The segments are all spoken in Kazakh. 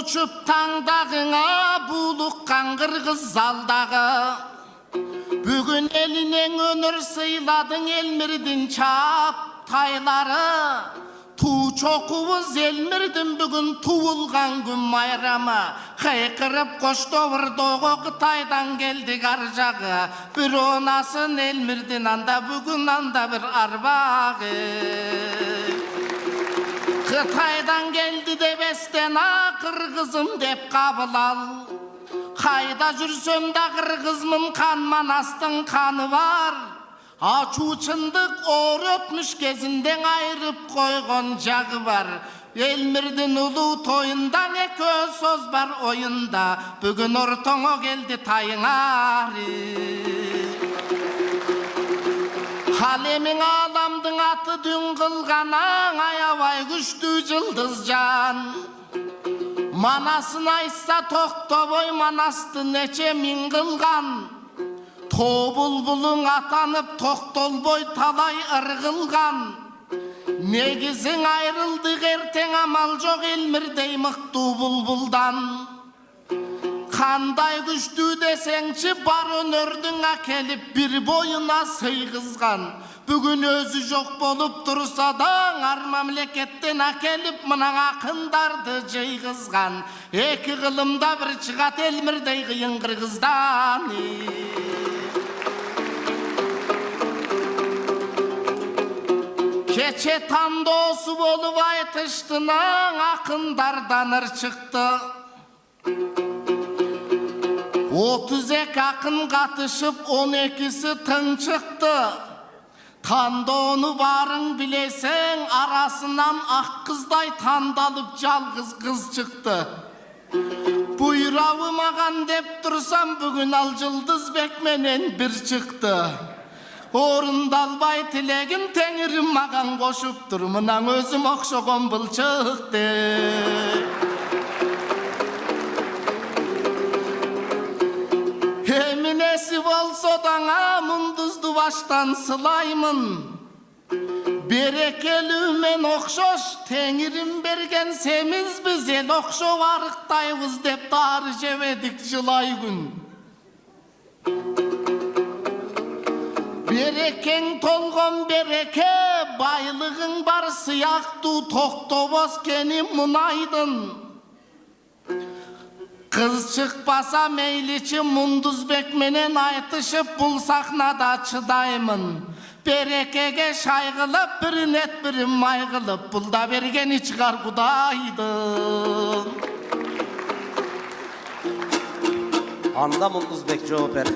Uçup tağdağına bulukkan kırgız zaldağı. Bugün eline önür sıyladın Elmirdin çaptayları. Tu çokuvuz Elmirdin bugün tuğulgan gün bayramı. Kıykırıp koştu vurduğu Kıtay'dan geldik arcağı. Bir onasın Elmirdin anda bugün anda bir arbağı. Kıtay'dan geldi de besten kırgızım dep kabıl al. Kayda jürsöm da kırgızmın kanman astın kanı var. Açuçındık öğretmiş gezinden ayırıp koygon jağı var. Elmirdin ulu toyunda ne köz söz var oyunda. Bugün ortona geldi tayın ağrı. Halemin alamdın atı dün kılganan ayavay güçlü cıldızcan. Manasın aysa toktoboy manastı neçe min kılgan. Tobulbulun atanıp toktolboy talay ırgılgan. Negizin ayrıldık erten amal yok Elmirdey mıktı bulbuldan. Kanday güçlü desençi bar önördün akelip bir boyuna sıygızgan. Bugün özü yok bolup dursa da ar memleketten akelip mınan akındardı cıygızgan. Eki kılımda bir çıgat Elmirdey kıyın kırgızdan. Keçe tandosu bolup aytıştınan akındardanır çıktı. 32 akın katışıp 12'si tın çıktı. Tandonu barın bilesen arasından ak kızday tandalıp calgız kız çıktı. Buyravım ağan dep dursam bugün al cıldız bekmenen bir çıktı. Orundalbay tilegin tenirim ağan koşup durmunan özüm okşoğun bıl çıktı. Eminesi bolsa dana munduzdu baştan sılaymın. Berekelümen okşoş tenirim bergen semiz biz el okşo varıktayvız dep darı jevedik jılay gün. Bereken tolgon bereke baylığın bar sıyaktı toktoboz kenim munaydın. Kız çıkpasa meyliçi munduz bekmenen aytışıp bul sahnada çıdaymın. Berekege şaygılıp bir net bir maygılıp bulda bergeni çıkar kudaydın. Anda munduz bek cevap ver.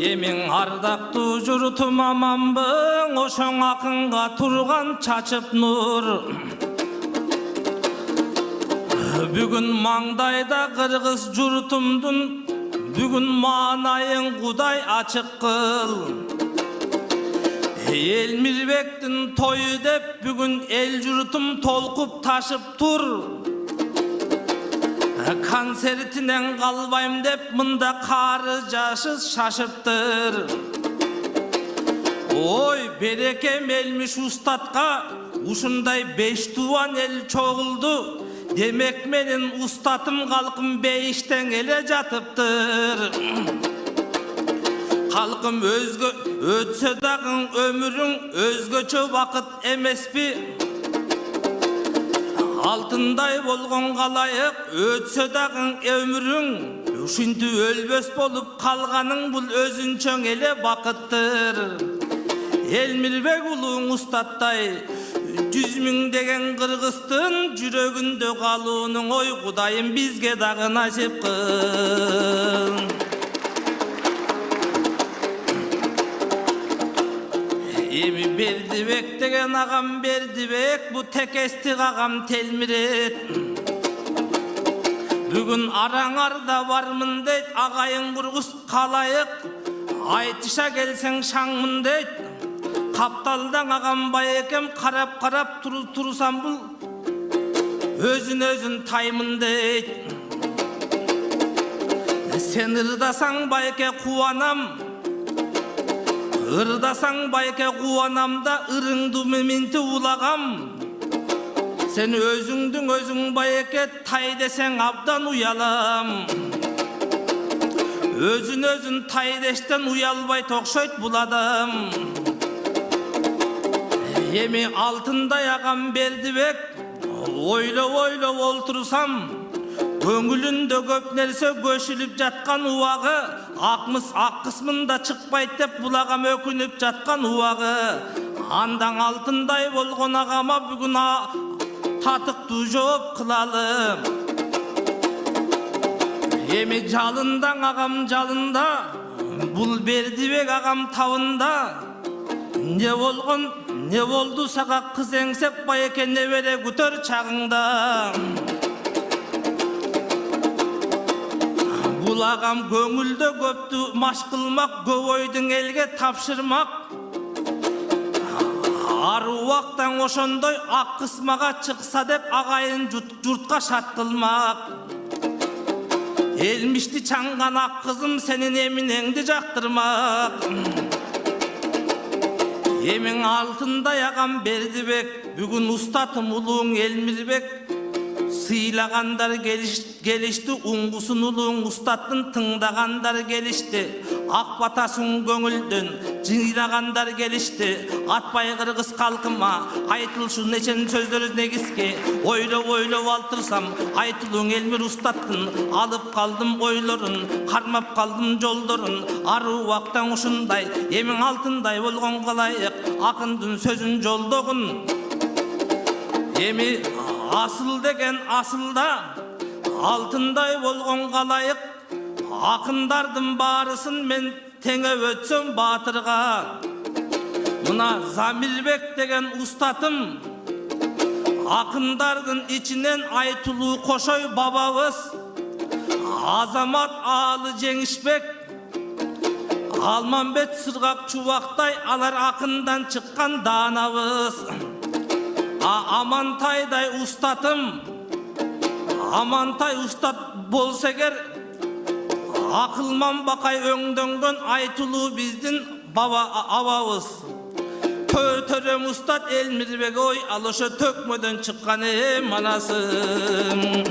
Emin ardakты jurtum amanbın, oşoň akınga turgan çaçıp nur. Bugün mangdayda kırgız jurtumdun, bugün manayın kuday açık kıl. Elmirbektin toyu dep bugün el jurtum tolkup taşıp tur. Konsertinen kalbayım dep mında karı jaşız şaşıptır. Oy berekem elmiş ustatka uşunday 5 tuvan el çoğuldu. Demek menin ustatım kalkım 5'ten ele jatıptır. Kalkım özgö ötse dagın ömürün özgöçö vakit emespi. Altınday bolgon kalayık ötse dagın ömürün uşinti ölbös bolup kalganın bul özünçöň ele bakıttır. Elmirbek uluň ustatday 100 000 degen kırgıztın jüregünde kaluunun oy kudayım bizge dagı nasip kıl. Emi Berdibek degen agam Berdibek bu tekestik agam telmiret. Bugün araňarda barmın deyt agayın kurgus kalayık. Aytışa gelsen şaňmın deyt. Kaptaldan agam bay ekem karap tursam bul. өзүн өзүн таймын дейт. Sen ırdasan bayke kuvanam, ırdasan bayke kuvanamda ırыңды meminti ulagam. Sen özüңdүң özüң bayke tay desең abdan uyalam. Özün özün tay deşten uyalbay tokşoyt buladam. Emi altınday agam Berdibek, oylop oltursam, көңүлүндө көп нерсе көшүлүп жаткан убагы, ак кысмында чыкпайт деп булагам өкүнүп жаткан убагы. Андан алтындай болгон агама бүгүн татыктуу жооп кылалым. Эми жалындаң агам жалында, бул Бердибек агам табында. Не болгон, не болду сага кыз эңсеп байке небере күтөр чагыңда. Бул агам көңүлдө көптү маш кылмак, көп ойдун элге тапшырмак. Ар убактан ошондой ак кысмага чыкса деп агайын журтка шат кылмак. Элмишти чаңган ак кызым сенин эминеңди жактырмак. Эмиң алтындай агам Бердибек, бүгүн устатым улууң Элмирбек. Сыйлагандар келишти, уңгусун улууң устаттын тыңдагандар келишти. Ак батасың көңүлдөн жыйлагандар келишти. Атпай кыргыз калкыма айтылшы нечен сөздөр негизге. Ойлоп алтырсам айтылууң Элмир устаттын, алып калдым ойлорун, кармап калдым жолдорун. Ар убактан ушундай эмиң алтындай болгон калайык, акындын сөзүн жолдогун. Эми асыл деген асылда, алтындай болгон калайык, акындардын баарысын мен теңеп өтсөм баатырга. Мына Замирбек деген устатым, акындардын ичинен Айтылуу Кошой бабабыз, Азамат Аалы Жеңишбек, Алмамбет Сыргак Чубактай алар акындан чыккан даанабыз. Амантайдай устатым, Амантай устат болса эгер, акылман бакай өңдөнгөн Айтылуу биздин баба абабыз. Төрөм устат Элмирбек ой, ал ошо төкмөдөн чыккан манасым.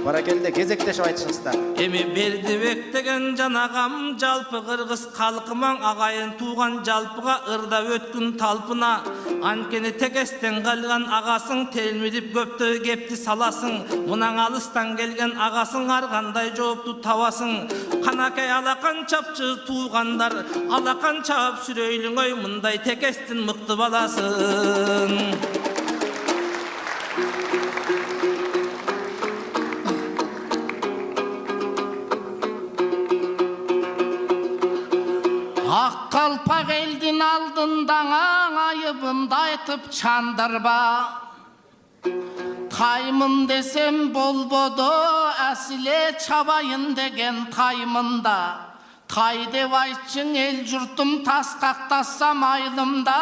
Баракелде кезектешип айтышыңыздар. Эми Бердибек деген жанагам жалпы кыргыз калкымаң агайын тууган жалпыга ырда өткүн талпына. Анткени текестен калган агасың телмирип көптө кепти саласың. Мунаң алыстан келген агасың ар кандай жоопту табасың. Канакай алакан чапчы туугандар, алакан чап сүрөйлүң ой, мындай текестин мыкты баласын. Ак калпак элдин алдында айыбымды айтып чандырба. Таймын десем болбодо, әсіле чабайын деген таймында. Тай деп айтчың эл журтум таскактасам айылымда.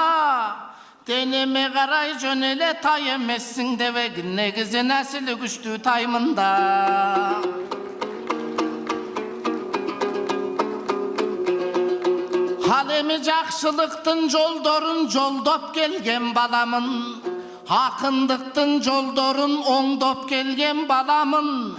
Денеме карай жөн эле тай эмессиң дебек, негизи нәсили күчтүү таймында. Ал эми жакшылыктын жолдорун жолдоп келген баламын. Акындыктын жолдорун оңдоп келген баламын.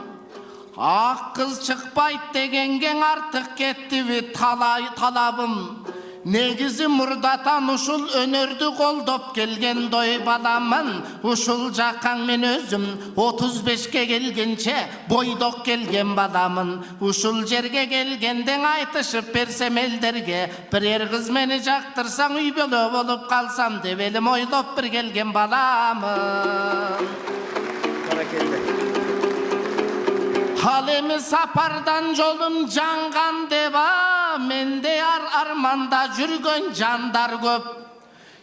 Ак кыз чыкпайт дегенге артык кеттиби талабым. Негизи мурдатан ушул өнөрдү колдоп келген дой баламын. Ушул жакаң мен өзүм 35ке келгенче бойдок келген баламын. Ушул жерге келгенден айтышып берсем элдерге, бирер кыз мени жактырсаң үй бөлө болуп калсам деп элим ойлоп бир келген баламын. Ал эми сапардан жолум жанган деба, менде арманда жүргөн жандар көп.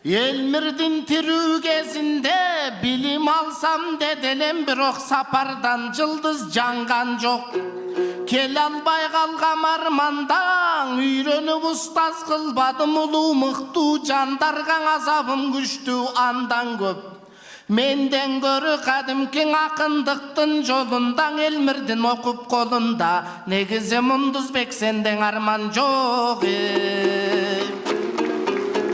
Элмирдин тирүү кезинде билим алсам деделем, бирок сапардан жылдыз жанган жок. Келе албай калгам армандан, үйрөнүп устаз кылбадым улуу мыктуу жандарга, азабым күчтүү андан көп. Menden көрі қадымкен ақындықтың жолындаң елмірдің оқып қолында. Негізі Мұндызбек сенден арман жоқ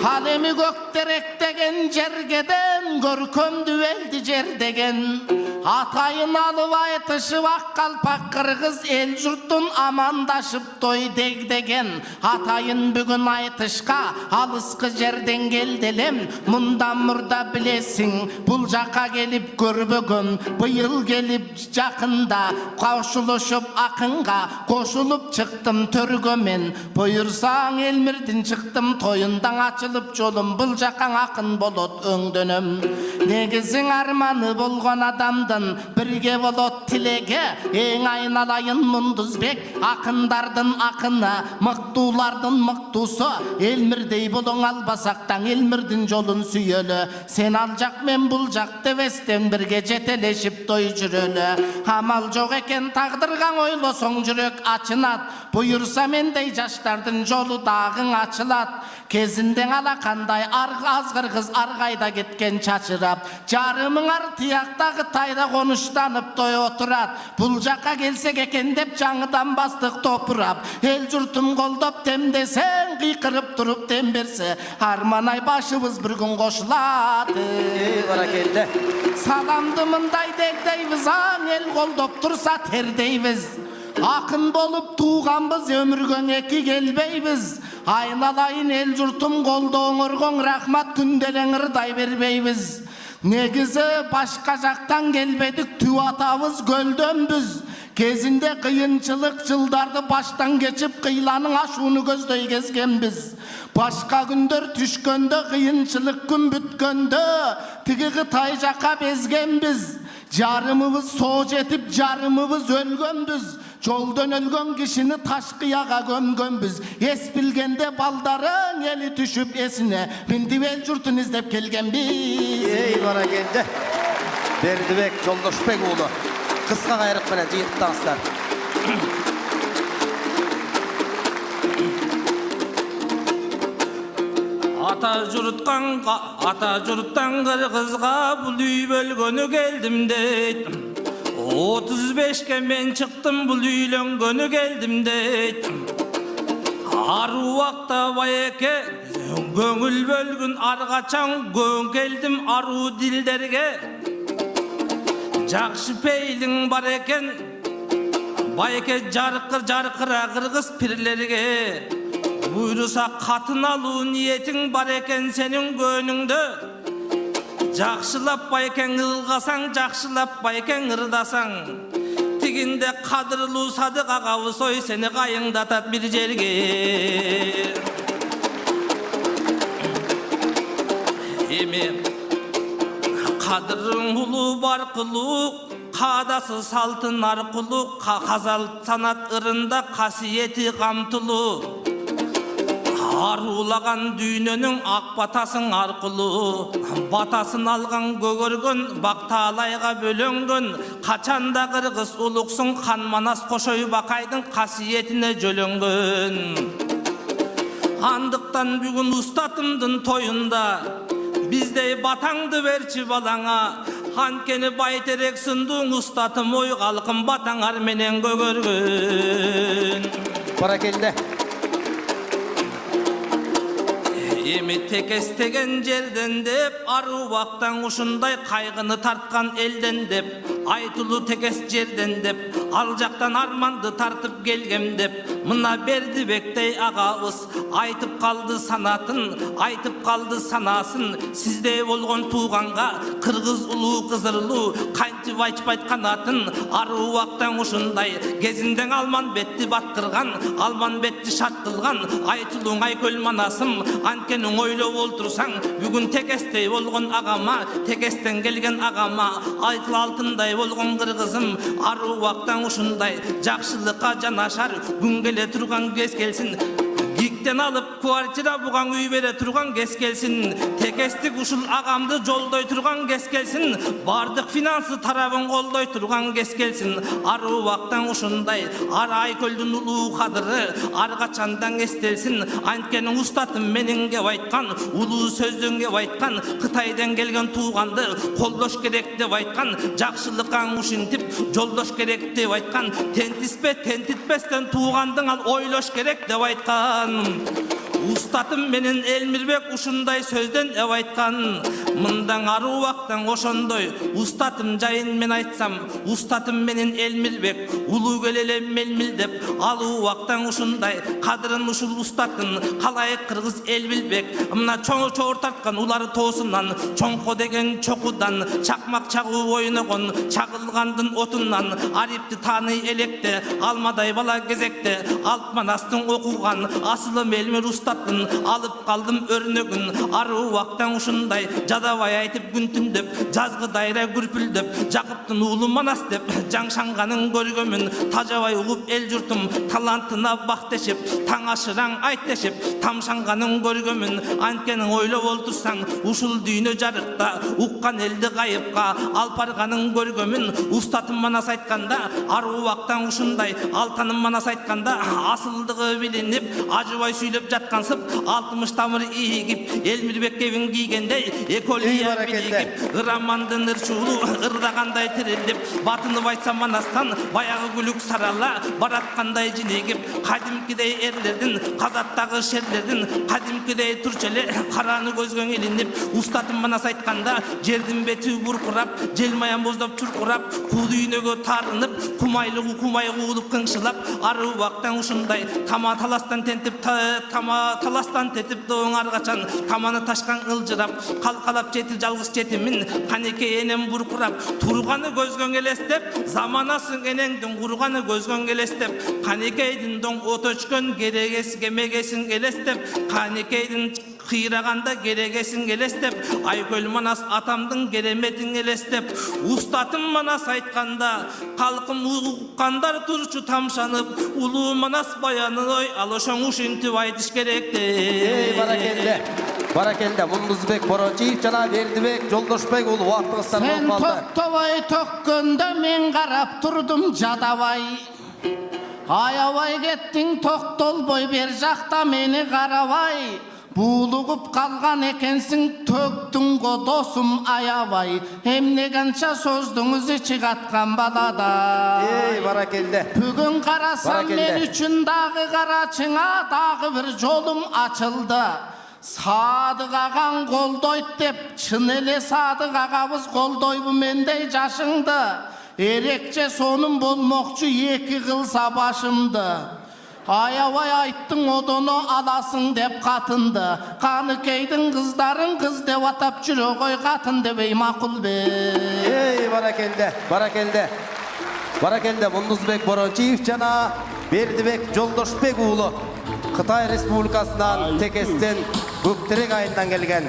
Қалемі көктерек деген жергеден көркөмді елді жердеген Атайын алып айтышып ақ қалпақ қырғыз ел жұрттың амандашып той дегдеген Атайын бүгін айтышқа алысқы жерден келделем Мұндан мұрда білесің бұл жаққа келіп көрбөгім Бұйыл келіп жақында қаушылышып ақынға қошылып шықтым төргөмен Бұйырсаң елмірдін шықтым тойындан açılıp жолым бұл жақаң ақын болот өңдөнөм Негізің арманы болған адамдың бірге болот тилеге Ең айналайын Мұндызбек ақындардың ақыны мықтулардың мықтусы Елмірдей болың албасақтан елмірдің жолын сүйелі Сен ал жақ мен бұл жақ девестен бірге жетелешіп той жүрелі Амал жоқ екен тағдырған ойлосоң жүрек açынат Бұйырса мендей жаштардың жолы дағың açылат Кезінден алақандай азғыр қыз арғайда кеткен чачырап Жарымың ар тияқтағы тайда қоныштанып той отырат Бұл жаққа келсек екен деп жаңыдан бастық топырап Ел жұртым қолдап темдесең қиқырып тұрып тем берсе Арманай башыбыз бір күн қошылады Баракелді. Саламды мындай дегдейбіз аң ел қолдап тұрса тердейбіз Ақын болып туғанбыз өміргөн екі келбейбіз Айналайын ел жұртым қолдоңырғың рахмат күнделен ырдай бербейбіз Негізі башқа жақтан келбедік ту атабыз гөлдөнбіз Кезінде қиыншылық жылдарды баштан кечіп қиланың ашуыны көздөй кезгенбіз Башқа күндер түшкөнді қиыншылық күн бүткөнді Тігі Қытай жаққа безгенбіз Жарымыбыз со жетіп жарымыбыз өлгөнбіз Жолдан өлгөн кишини таш кыяга көмгөнбүз Ес билгенде балдарын ели түшүп есіне Мынтип эл журтун издеп келгенбиз Баракелді. Бердібек Жолдошбек уулу. Қысқа қайрық менен жыйынтықтаңыздар. Ата жұрттан қырғызға бұл үй бөлгөнү келдім дейт 35-ке мен шықтым бұл үйленгөнү келдім дейт Ару вақта байеке көңіл бөлгін арғачан көң келдім ару дилдерге Жақшы пейлің бар екен байеке жарқыра қырғыз пірлерге Бұйырса қатын алу ниетің бар екен сенің көніңді Жақшылап байкен ылғасаң, жақшылап байкен ырдасаң Тигінде қадырлу садық ағауы сой сені қайыңдатат бір жерге Еме қадырың ұлы бар қылу Қадасы салтын арқылы Қазал санат ырында қасиеті қамтылу Арулаған дүйнөнің ақ батасын арқылы Батасын алған көгөргөн бақталайға бөлөнгөн Қачанда қырғыз ұлықсың хан манас қошой бақайдың қасиетіне жөлөнгөн Андықтан бүгін ұстатымдың тойында Біздей батаңды берчі балаңа Анкені байтерек сындың ұстатым ой қалқым батаңар менен көгөргөн Баракелді. Еми текестеген жерден деп ару вақтан ұшындай қайғыны тартқан елден деп Айтылу текес жерден деп ал жақтан арманды тартып келгем деп Мына Бердібектей ағабыз айтып қалды санатын айтып қалды санасын Сіздей болған туғанға қырғыз ұлу қызырлу қайтып айтпайт қанатын Ару вақтан ұшындай кезінден алман бетті батқырған алман бетті шаттылған Айтылуң айкөл манасым анкенің ойлап олтырсаң бүгін текестей болған ағама текестен келген ағама айтыл алтындай болған қырғызым ару вақтан ұшындай жақшылыққа жанашар күн келе тұрған кез келсін Gikten alıp kvartira bugan uy bere turgan kes gelsin. Tekestik uşul agamdı joldoy turgan kes gelsin. Bardık finansı tarabın koldoy turgan kes gelsin. Arı vaktan uşunday aray köldün ulu kadırı argaçandan estelsin. Antkenin ustatım menin gep aytkan ulu sözdün gep aytkan Kıtaydan gelgen tuğandı koldoş gerek dep aytkan jakşılıkkan uşintip joldoş gerek dep aytkan tentispe tentitpesten tuğandың al oyloş gerek dep aytkan Ustatım menen Elmirbek uşunday sözden ev aytkan Mından arı vaktan oşondoy Ustatım jayın men aytsam Ustatım menen Elmirbek Ulu gelele melmil dep Alı vaktan uşunday Kadırın uşul ustatın Kalayık kırgız el bilbek Mına çoğu çoğur tartkan uları toğsundan Çoңko degen çokudan Çakmak çağı oyuna kon Çakılgandın otundan Aripti tanı elekte Almaday bala gezekte Altman astın okugan Asılım Elmir ustatın Alıp kaldım örnөгүн Arı vaktan uşunday Jadabay aytıp gün tündöp Жазgı dayra gürpüldöp Jakıptın ulu manas dep Жаңшанганын көргөмүn Tajabay ugup el jurtum Talantına bak deşip Taң aşıran ayt deşip Tamşanganın görgömün Antkenin oylop oltursaң Uşul düýnö jarыкta Ukkan eldi kayıpka Alparganın görgömün Ustatım manas aytkanda Arı vaktan uşunday Altanım manas aytkanda Asıldığı bilinip Acıbay süйлöp жаткансып 60 tamır iyigip Elmirbek kevin giygendey Ekoliya biligip Iramandın ırçuğulu Irdaganday tirildip Batını baytsam manastan Bayağı gülük sarala Baratkanday jinegip Kadimkidey erlerdin Kazattagı şerlerdin Kadimkidey turçeli Karanı gözgön elinip Ustatım manas aytkanda Jerdin beti burkurap Jelmayan bozdop çurkurap Kudüynögö tarınıp Kumaylığı kumay kuulup kыңшылап Arı vaktan uşunday Tama talastan tentip Tama talastan tetip doğun argaçan Tamanı taşkan ıljırap Kalkalap jeti жалgыз jetimin Kaneke enem burkurap Turganı gözgön elestep Zamanasın enengdin kurganı gözgön elestep Kanekeydin don otoçkön Gemegesin elestep Kanekeydin kıyraganda geregesin elestep Ayköl manas atamdın geremetin elestep Ustatım manas aytkanda Kalkım ukkandar turçu tamşanıp Ulu manas bayanı oy Alışan uşintip aytış gerekti Ey barakelde. Barakelde. Munduzbek Boronçiyev jana Berdibek Joldoşbek ulu wagtыңızdan Sen bolup kaldı. tokтобой tökkөндө men karap turdum jadabay Ayabay kettiň toktolboy ber jakta meni karabay Buulugup kalgan ekensiň töktüň go dosum ayabay Emne kança sözdüňiz içi katkan balada Ey barakelde. Bugün karasam Barakelde. men üçün dagı karaçıňa dagı bir jolum açıldı Sadık ağaң koldoyt dep çın ele Sadık ağabız koldoybu mendey jaşıňdy Erekçe sonum bolmokçu eki kılsa başımdı Ayabay ayttың odono alasың dep katındı Kanıkeydin kızların kız dep atap jüre koy katın debey makul be Ey barakelde. Barakelde. Barakelde. Munduzbek Boronçiyev jana Berdibek Joldoşbek ulu Kıtay Respublikasынан Tekesten Gökterek ayından gelgen